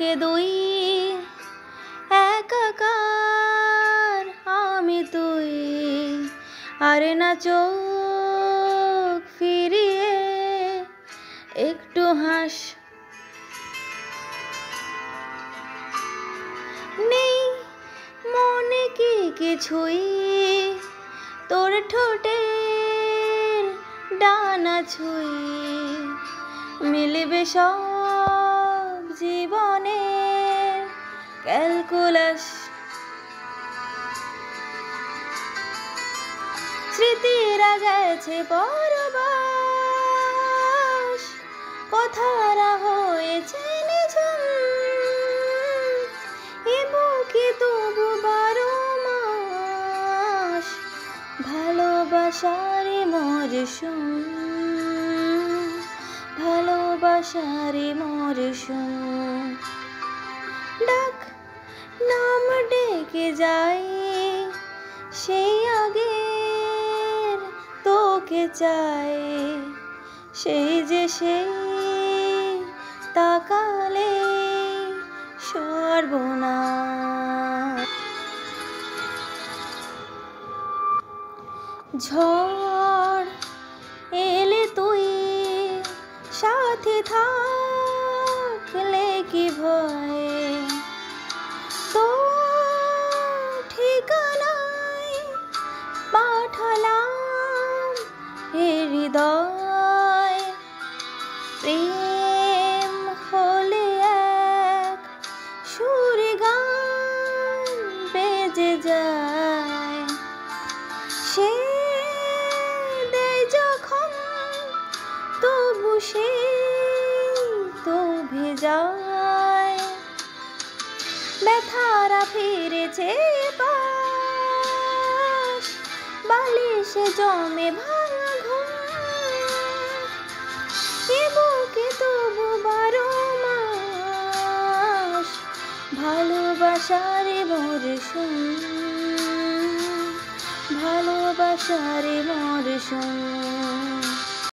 একে দুই একাকার আমি তুই, আর না চোখ ফিরিয়ে একটু হাস। নেই মনে কি কিছুই তোর ঠোঁটের ডানা ছুঁই, মিলবে সব জীবনের ক্যালকুলাস। স্মৃতিরা গেছে পরবাস, কথারা হয়েছে নিঝুম, এ বুকে তবু 12 মাস ভালোবাসারে মরশুম, ভালোবাসারে মরশুম। ডাক নাম ডেকে যাই সেই আগের তোকে চাই, সেই যে সেই তাকালে সর্বনাশ। ঝড় এলে তুই সাথে থাকলে কি ভয়, তোর ঠিকানায় পাঠালাম এ হৃদয়। প্রেম হলে এক সুরে গান বেজে যায়, সে দেয় যখন তবু সে তো ভেজায়। ব্যথারা ফিরেছে পাশ, বালিশে জমে ভাঙা ঘুম, এ বুকে তবু 12 মাস ভালোবাসারে মরশুম, ভালোবাসারে মরশুম।